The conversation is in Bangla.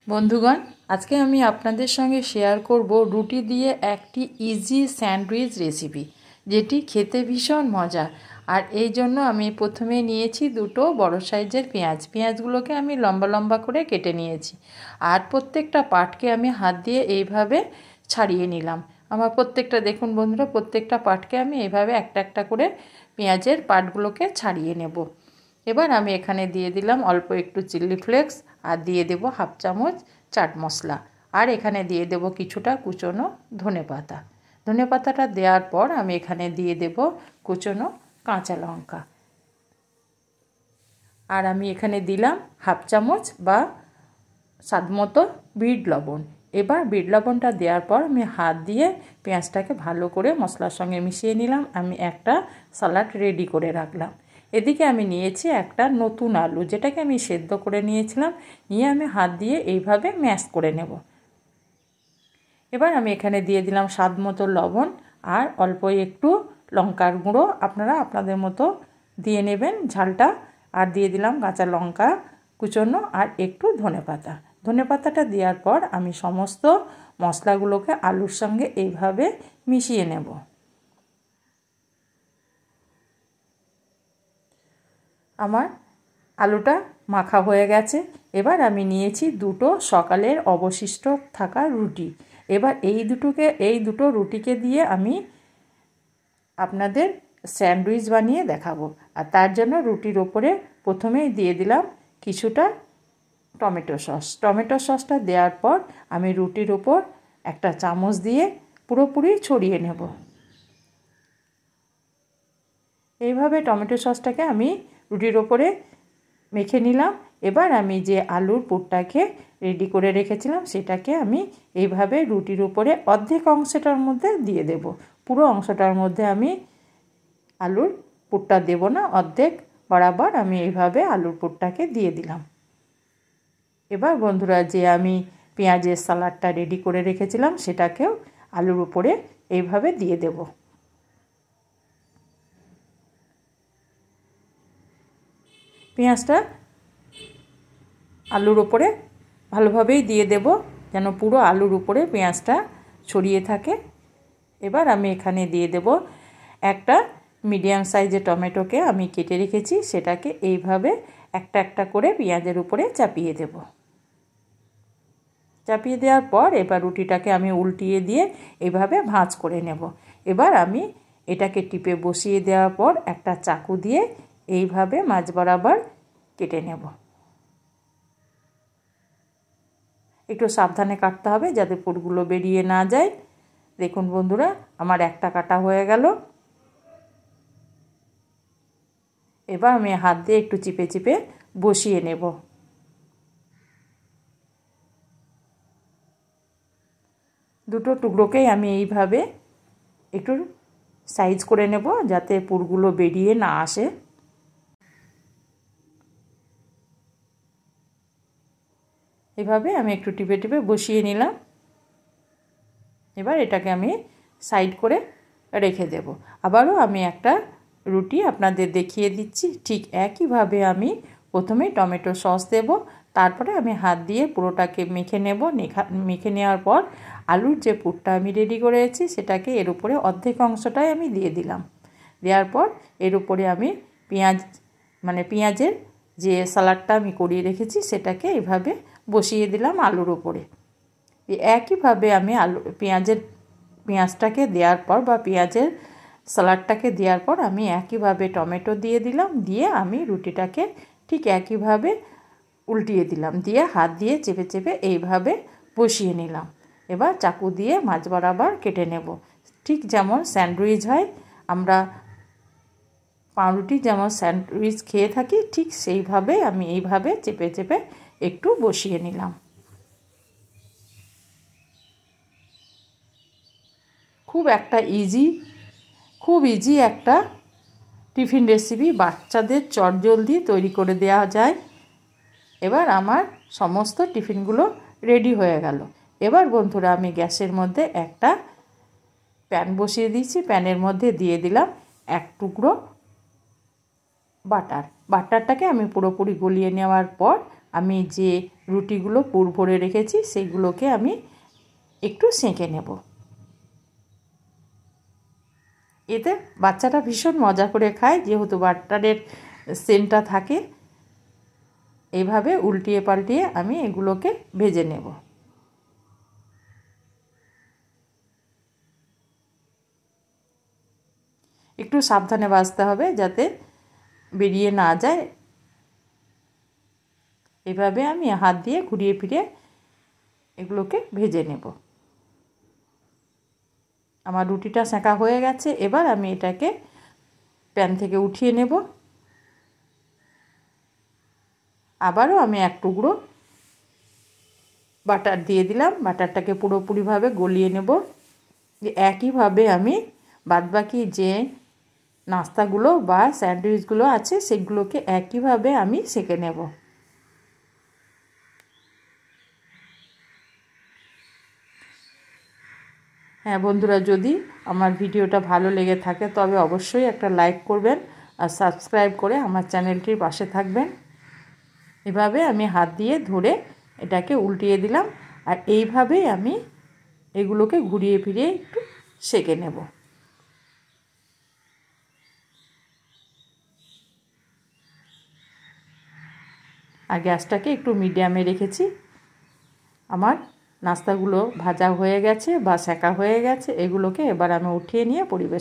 বন্ধুগণ, আজকে আমি আপনাদের সঙ্গে শেয়ার করব রুটি দিয়ে একটি ইজি স্যান্ডউইচ রেসিপি, যেটি খেতে ভীষণ মজা। আর এই জন্য আমি প্রথমে নিয়েছি দুটো বড় সাইজের পেঁয়াজগুলোকে আমি লম্বা লম্বা করে কেটে নিয়েছি। আর প্রত্যেকটা পার্টকে আমি হাত দিয়ে এইভাবে ছাড়িয়ে নিলাম। আমার প্রত্যেকটা দেখুন বন্ধুরা, প্রত্যেকটা পার্টকে আমি এইভাবে একটা একটা করে পেঁয়াজের পার্টগুলোকে ছাড়িয়ে নেব। এবার আমি এখানে দিয়ে দিলাম অল্প একটু চিলি ফ্লেক্স, আর দিয়ে দেব হাফ চামচ চাট মশলা, আর এখানে দিয়ে দেব কিছুটা কুচনো ধনেপাতা। ধনেপাতাটা দেওয়ার পর আমি এখানে দিয়ে দেব কুচনো কাঁচা লঙ্কা, আর আমি এখানে দিলাম হাফ চামচ বা স্বাদমতো বিট লবণ। এবার বিট লবণটা দেওয়ার পর আমি হাত দিয়ে পেঁয়াজটাকে ভালো করে মশলার সঙ্গে মিশিয়ে নিলাম। আমি একটা স্যালাড রেডি করে রাখলাম। এদিকে আমি নিয়েছি একটা নতুন আলু, যেটাকে আমি সেদ্ধ করে নিয়েছিলাম। নিয়ে আমি হাত দিয়ে এইভাবে ম্যাশ করে নেব। এবার আমি এখানে দিয়ে দিলাম স্বাদ মতো লবণ, আর অল্প একটু লঙ্কার গুঁড়ো, আপনারা আপনাদের মতো দিয়ে নেবেন ঝালটা। আর দিয়ে দিলাম কাঁচা লঙ্কা কুচনো, আর একটু ধনেপাতা। ধনেপাতাটা দেওয়ার পর আমি সমস্ত মশলাগুলোকে আলুর সঙ্গে এইভাবে মিশিয়ে নেব। আমার আলুটা মাখা হয়ে গেছে। এবার আমি নিয়েছি দুটো সকালের অবশিষ্ট থাকা রুটি। এবার এই দুটো রুটিকে দিয়ে আমি আপনাদের স্যান্ডউইচ বানিয়ে দেখাবো। আর তার জন্য রুটির ওপরে প্রথমেই দিয়ে দিলাম কিছুটা টমেটো সসটা দেওয়ার পর আমি রুটির ওপর একটা চামচ দিয়ে পুরোপুরি ছড়িয়ে নেব। এইভাবে টমেটো সসটাকে আমি রুটির ওপরে মেখে নিলাম। এবার আমি যে আলুর পুরটাকে রেডি করে রেখেছিলাম সেটাকে আমি এইভাবে রুটির উপরে অর্ধেক অংশটার মধ্যে দিয়ে দেব। পুরো অংশটার মধ্যে আমি আলুর পুরটা দেব না, অর্ধেক বরাবর আমি এইভাবে আলুর পুরটাকে দিয়ে দিলাম। এবার বন্ধুরা, যে আমি পেঁয়াজের স্যালাডটা রেডি করে রেখেছিলাম সেটাকেও আলুর উপরে এইভাবে দিয়ে দেব। পেঁয়াজটা আলুর উপরে ভালোভাবেই দিয়ে দেব, যেন পুরো আলুর উপরে পেঁয়াজটা ছড়িয়ে থাকে। এবার আমি এখানে দিয়ে দেব একটা মিডিয়াম সাইজের টমেটোকে আমি কেটে রেখেছি, সেটাকে এইভাবে একটা একটা করে পেঁয়াজের উপরে চাপিয়ে দেব। চাপিয়ে দেওয়ার পর এবার রুটিটাকে আমি উল্টিয়ে দিয়ে এইভাবে ভাঁজ করে নেব। এবার আমি এটাকে টিপে বসিয়ে দেওয়ার পর একটা চাকু দিয়ে এইভাবে মাঝ বরাবর কেটে নেব। একটু সাবধানে কাটতে হবে যাতে পুরগুলো বেরিয়ে না যায়। দেখুন বন্ধুরা, আমার একটা কাটা হয়ে গেল। এবার আমি হাত দিয়ে একটু চিপে চিপে বসিয়ে নেব। দুটো টুকরোকেই আমি এইভাবে একটু সাইজ করে নেব যাতে পুরগুলো বেরিয়ে না আসে। এভাবে আমি একটু টিপে টিপে বসিয়ে নিলাম। এবার এটাকে আমি সাইড করে রেখে দেব। আবারও আমি একটা রুটি আপনাদের দেখিয়ে দিচ্ছি। ঠিক একইভাবে আমি প্রথমে টমেটো সস দেব, তারপরে আমি হাত দিয়ে পুরোটাকে মেখে নেব। মেখে নেওয়ার পর আলুর যে পুরটা আমি রেডি করেছি সেটাকে এর উপরে অর্ধেক অংশটাই আমি দিয়ে দিলাম। দেওয়ার পর এর উপরে আমি পেঁয়াজের যে স্যালাডটা আমি করিয়ে রেখেছি সেটাকে এভাবে বসিয়ে দিলাম আলুর উপরে। একইভাবে আমি পেঁয়াজটাকে দেওয়ার পর বা পেঁয়াজের স্যালাডটাকে দেওয়ার পর আমি একইভাবে টমেটো দিয়ে দিলাম। দিয়ে আমি রুটিটাকে ঠিক একইভাবে উল্টিয়ে দিলাম, দিয়ে হাত দিয়ে চেপে চেপে এইভাবে বসিয়ে নিলাম। এবার চাকু দিয়ে মাঝ বরাবর কেটে নেব। ঠিক যেমন স্যান্ডউইচ হয়, আমরা পাউরুটি যেমন স্যান্ডউইচ খেয়ে থাকি, ঠিক সেইভাবে আমি এইভাবে চেপে চেপে একটু বসিয়ে নিলাম। খুব ইজি একটা টিফিন রেসিপি, বাচ্চাদের চটজলদি তৈরি করে দেওয়া যায়। এবার আমার সমস্ত টিফিনগুলো রেডি হয়ে গেল। এবার বন্ধুরা, আমি গ্যাসের মধ্যে একটা প্যান বসিয়ে দিয়েছি। প্যানের মধ্যে দিয়ে দিলাম এক টুকরো বাটারটাকে আমি পুরোপুরি গলিয়ে নেওয়ার পর আমি যে রুটিগুলো পুর ভরে রেখেছি সেগুলোকে আমি একটু সেঁকে নেব। এতে বাচ্চাটা ভীষণ মজা করে খায়, যেহেতু বাটারের সেন্টটা থাকে। এইভাবে উল্টিয়ে পাল্টিয়ে আমি এগুলোকে ভেজে নেব। একটু সাবধানে ভাজতে হবে যাতে বেরিয়ে না যায়। এভাবে আমি হাত দিয়ে ঘুরিয়ে ফিরিয়ে এগুলোকে ভেজে নেব। আমার রুটিটা সেঁকা হয়ে গেছে। এবার আমি এটাকে প্যান থেকে উঠিয়ে নেব। আবারও আমি এক টুকরো বাটার দিয়ে দিলাম। বাটারটাকে পুরোপুরিভাবে গলিয়ে নেব। একইভাবে আমি বাদবাকি যে নাস্তাগুলো বা স্যান্ডউইচগুলো আছে সেগুলোকে একইভাবে আমি সেঁকে নেব। হ্যাঁ বন্ধুরা, যদি আমার ভিডিওটা ভালো লেগে থাকে তবে অবশ্যই একটা লাইক করবেন আর সাবস্ক্রাইব করে আমার চ্যানেলটির পাশে থাকবেন। এভাবে আমি হাত দিয়ে ধরে এটাকে উল্টিয়ে দিলাম। আর এইভাবেই আমি এগুলোকে ঘুরিয়ে ফিরিয়ে একটু সেঁকে নেব। আর গ্যাসটাকে একটু মিডিয়ামে রেখেছি। আমার নাস্তাগুলো ভাজা হয়ে গেছে বা সেঁকা হয়ে গেছে। এগুলোকে এবার আমি উঠিয়ে নিয়ে পরিবেশন